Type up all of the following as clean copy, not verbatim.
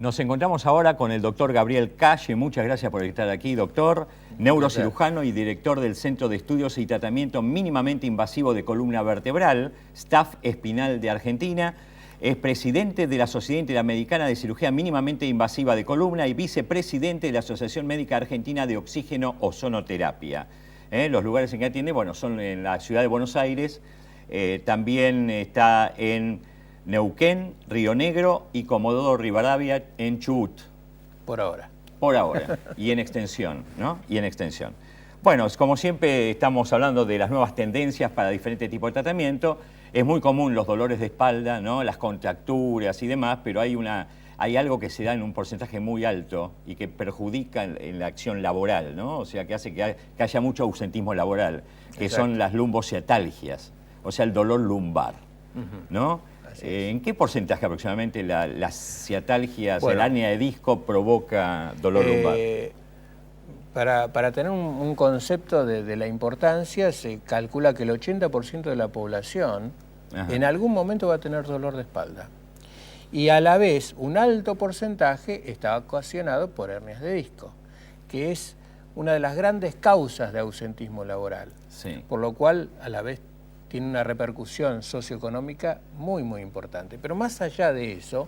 Nos encontramos ahora con el doctor Gabriel Calle. Muchas gracias por estar aquí, doctor. Neurocirujano y director del Centro de Estudios y Tratamiento Mínimamente Invasivo de Columna Vertebral, Staff Espinal de Argentina. Es presidente de la Sociedad Interamericana de Cirugía Mínimamente Invasiva de Columna y vicepresidente de la Asociación Médica Argentina de Oxígeno Ozonoterapia. Los lugares en que atiende, bueno, son en la ciudad de Buenos Aires, también está en Neuquén, Río Negro y Comodoro Rivadavia en Chubut. Por ahora. Por ahora. Y en extensión, ¿no? Y en extensión. Bueno, como siempre estamos hablando de las nuevas tendencias para diferentes tipos de tratamiento. Es muy común los dolores de espalda, ¿no? Las contracturas y demás, pero hay algo que se da en un porcentaje muy alto y que perjudica en la acción laboral, ¿no? O sea, que hace que haya mucho ausentismo laboral, que Exacto. son las lumbociatalgias, o sea, el dolor lumbar, ¿no? ¿En qué porcentaje aproximadamente las ciatalgias, Bueno, el hernia de disco provoca dolor lumbar? Para tener un concepto de la importancia, se calcula que el 80% de la población en algún momento va a tener dolor de espalda. Y a la vez, un alto porcentaje está ocasionado por hernias de disco, que es una de las grandes causas de ausentismo laboral. Sí. Por lo cual, a la vez, tiene una repercusión socioeconómica muy, muy importante. Pero más allá de eso,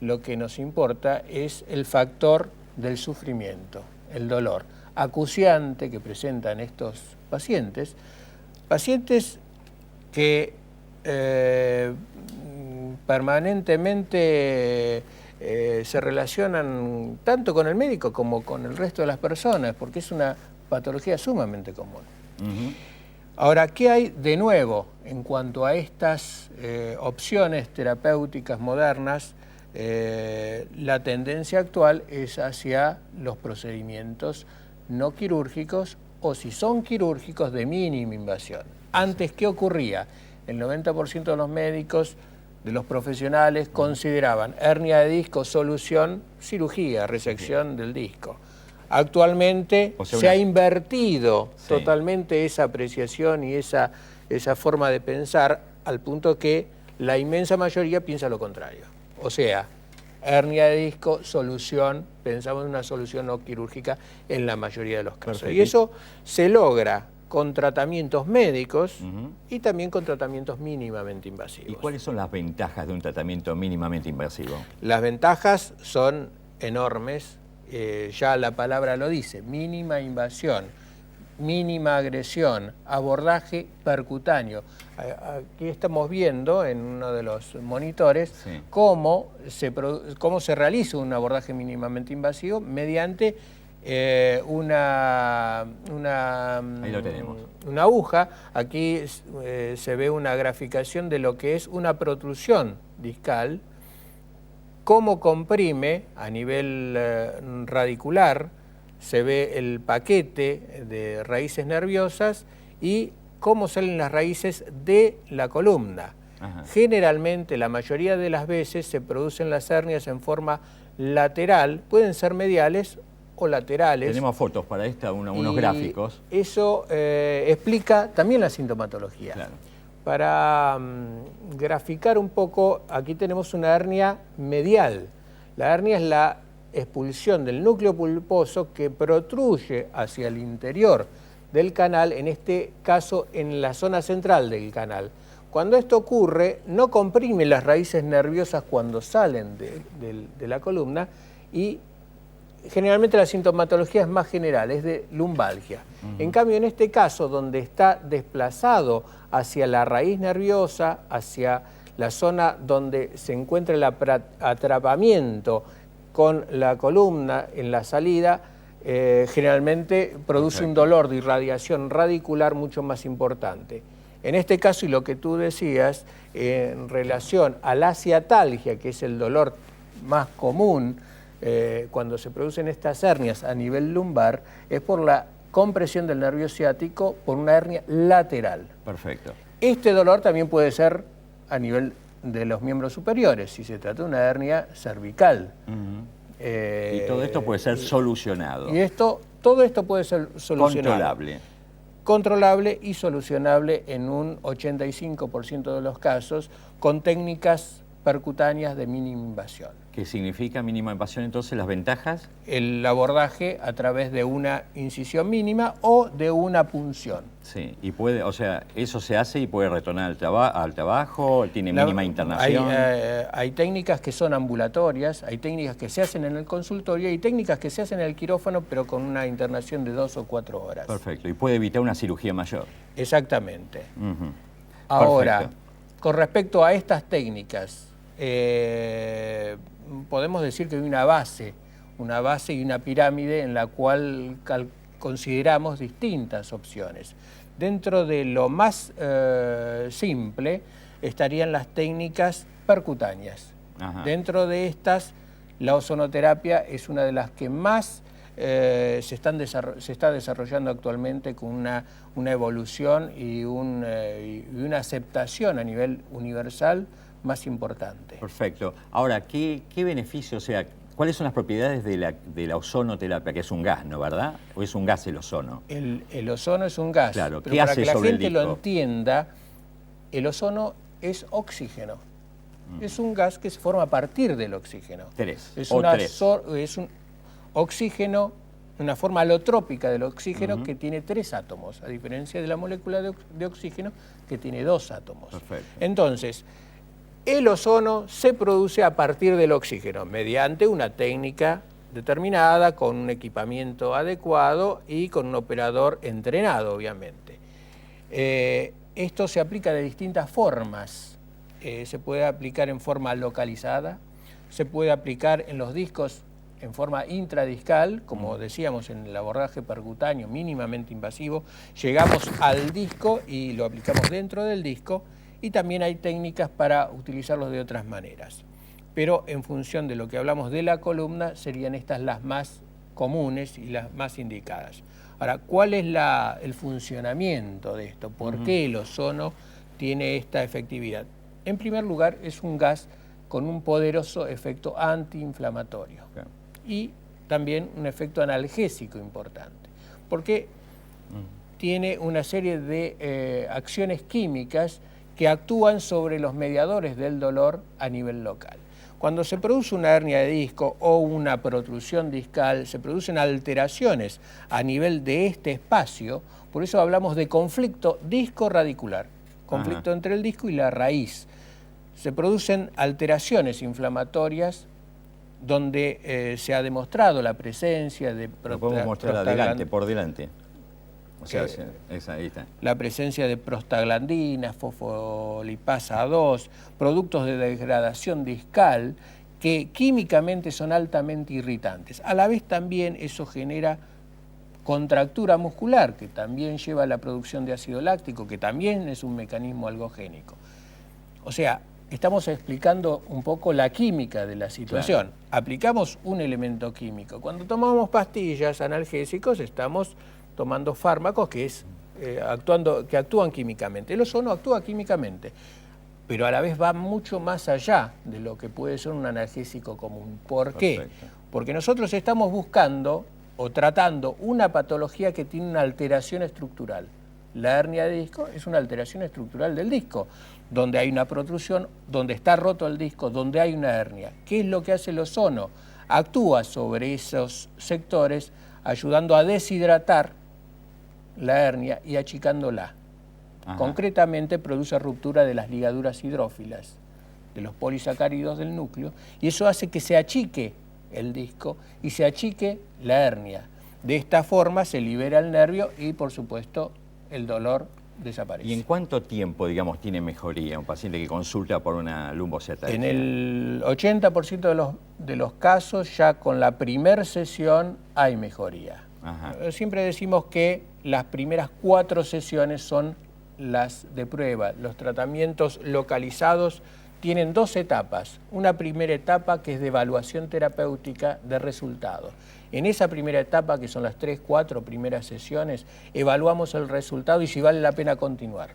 lo que nos importa es el factor del sufrimiento, el dolor acuciante que presentan estos pacientes que permanentemente se relacionan tanto con el médico como con el resto de las personas, porque es una patología sumamente común. Ahora, ¿qué hay de nuevo en cuanto a estas opciones terapéuticas modernas? La tendencia actual es hacia los procedimientos no quirúrgicos o, si son quirúrgicos, de mínima invasión. Antes, ¿qué ocurría? El 90% de los médicos, de los profesionales, consideraban hernia de disco, solución, cirugía, resección del disco. Actualmente se ha invertido totalmente esa apreciación y esa forma de pensar, al punto que la inmensa mayoría piensa lo contrario. O sea, hernia de disco, solución, pensamos en una solución no quirúrgica en la mayoría de los casos. Perfecto. Y eso se logra con tratamientos médicos y también con tratamientos mínimamente invasivos. ¿Y cuáles son las ventajas de un tratamiento mínimamente invasivo? Las ventajas son enormes. Ya la palabra lo dice: mínima invasión, mínima agresión, abordaje percutáneo. Aquí estamos viendo en uno de los monitores cómo se realiza un abordaje mínimamente invasivo mediante una aguja. Aquí se ve una graficación de lo que es una protrusión discal, cómo comprime a nivel radicular, se ve el paquete de raíces nerviosas y cómo salen las raíces de la columna. Generalmente, la mayoría de las veces, se producen las hernias en forma lateral, pueden ser mediales o laterales. Tenemos fotos para unos gráficos. Eso explica también la sintomatología. Claro. Para graficar un poco, aquí tenemos una hernia medial. La hernia es la expulsión del núcleo pulposo que protruye hacia el interior del canal, en este caso en la zona central del canal. Cuando esto ocurre, no comprime las raíces nerviosas cuando salen de la columna, y generalmente la sintomatología es más general, es de lumbalgia. En cambio, en este caso, donde está desplazado hacia la raíz nerviosa, hacia la zona donde se encuentra el atrapamiento con la columna en la salida, generalmente produce un dolor de irradiación radicular mucho más importante. En este caso, y lo que tú decías, en relación a la ciatalgia, que es el dolor más común cuando se producen estas hernias a nivel lumbar, es por la compresión del nervio ciático por una hernia lateral. Perfecto. Este dolor también puede ser a nivel de los miembros superiores, si se trata de una hernia cervical. Y todo esto puede ser solucionado. Todo esto puede ser solucionado. Controlable y solucionable en un 85% de los casos, con técnicas percutáneas de mínima invasión. ¿Qué significa mínima invasión entonces? ¿Las ventajas? El abordaje a través de una incisión mínima o de una punción. Sí, y puede, o sea, eso se hace y puede retornar al trabajo, tiene mínima internación. Hay técnicas que son ambulatorias, hay técnicas que se hacen en el consultorio y hay técnicas que se hacen en el quirófano, pero con una internación de 2 o 4 horas. Perfecto, y puede evitar una cirugía mayor. Exactamente. Uh-huh. Ahora, Perfecto. con respecto a estas técnicas, podemos decir que hay una base y una pirámide en la cual consideramos distintas opciones. Dentro de lo más simple estarían las técnicas percutáneas. Ajá. Dentro de estas, la ozonoterapia es una de las que más se está desarrollando actualmente con una evolución y una aceptación a nivel universal más importante. Perfecto. Ahora, ¿qué beneficio, o sea, cuáles son las propiedades de la ozonoterapia, que es un gas, ¿no, verdad? ¿O es un gas el ozono? El ozono es un gas, claro. pero ¿Qué para hace que la sobre el gente lo disco? entienda, el ozono es oxígeno. Es un gas que se forma a partir del oxígeno. Es un oxígeno, una forma alotrópica del oxígeno que tiene 3 átomos, a diferencia de la molécula de oxígeno que tiene 2 átomos. Perfecto. Entonces, el ozono se produce a partir del oxígeno, mediante una técnica determinada, con un equipamiento adecuado y con un operador entrenado, obviamente. Esto se aplica de distintas formas. Se puede aplicar en forma localizada, se puede aplicar en los discos en forma intradiscal, como decíamos en el abordaje percutáneo mínimamente invasivo, llegamos al disco y lo aplicamos dentro del disco, y también hay técnicas para utilizarlos de otras maneras. Pero en función de lo que hablamos de la columna, serían estas las más comunes y las más indicadas. Ahora, ¿cuál es el funcionamiento de esto? ¿Por qué el ozono tiene esta efectividad? En primer lugar, es un gas con un poderoso efecto antiinflamatorio y también un efecto analgésico importante, porque tiene una serie de acciones químicas que actúan sobre los mediadores del dolor a nivel local. Cuando se produce una hernia de disco o una protrusión discal, se producen alteraciones a nivel de este espacio, por eso hablamos de conflicto disco-radicular, conflicto entre el disco y la raíz. Se producen alteraciones inflamatorias donde se ha demostrado la presencia de Lo podemos mostrar adelante, por delante. O sea, ahí está. La presencia de prostaglandinas, fosfolipasa 2, productos de degradación discal que químicamente son altamente irritantes. A la vez también eso genera contractura muscular, que también lleva a la producción de ácido láctico, que también es un mecanismo algogénico. O sea, estamos explicando un poco la química de la situación. Claro. Aplicamos un elemento químico. Cuando tomamos pastillas, analgésicos, estamos tomando fármacos que actúan químicamente. El ozono actúa químicamente, pero a la vez va mucho más allá de lo que puede ser un analgésico común. ¿Por qué? Porque nosotros estamos buscando o tratando una patología que tiene una alteración estructural. La hernia de disco es una alteración estructural del disco, donde hay una protrusión, donde está roto el disco, donde hay una hernia. ¿Qué es lo que hace el ozono? Actúa sobre esos sectores, ayudando a deshidratar la hernia y achicándola. Concretamente produce ruptura de las ligaduras hidrófilas, de los polisacáridos del núcleo, y eso hace que se achique el disco y se achique la hernia. De esta forma se libera el nervio y, por supuesto, el dolor desaparece. ¿Y en cuánto tiempo, digamos, tiene mejoría un paciente que consulta por una lumbociatalgia? En el 80% de los casos, ya con la primera sesión hay mejoría. Siempre decimos que las primeras 4 sesiones son las de prueba. Los tratamientos localizados tienen 2 etapas. Una primera etapa que es de evaluación terapéutica de resultados. En esa primera etapa, que son las 3, 4 primeras sesiones, evaluamos el resultado y si vale la pena continuar.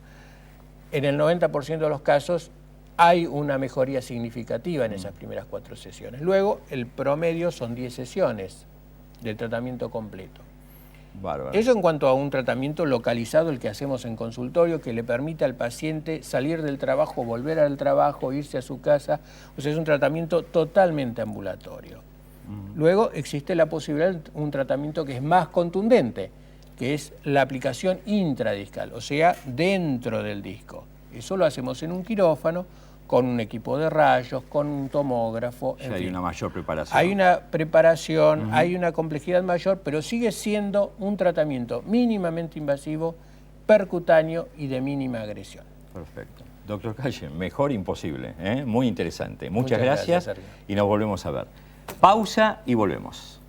En el 90% de los casos hay una mejoría significativa en esas primeras 4 sesiones. Luego, el promedio son 10 sesiones del tratamiento completo. Bárbaro. Eso en cuanto a un tratamiento localizado, el que hacemos en consultorio, que le permite al paciente salir del trabajo, volver al trabajo, irse a su casa. O sea, es un tratamiento totalmente ambulatorio. Luego existe la posibilidad de un tratamiento que es más contundente, que es la aplicación intradiscal, o sea, dentro del disco. Eso lo hacemos en un quirófano, con un equipo de rayos, con un tomógrafo. Ya hay una mayor preparación. Hay una preparación, hay una complejidad mayor, pero sigue siendo un tratamiento mínimamente invasivo, percutáneo y de mínima agresión. Perfecto. Doctor Calle, mejor imposible, ¿eh? Muy interesante. Muchas Muchas gracias, gracias Sergio. y nos volvemos a ver. Pausa y volvemos.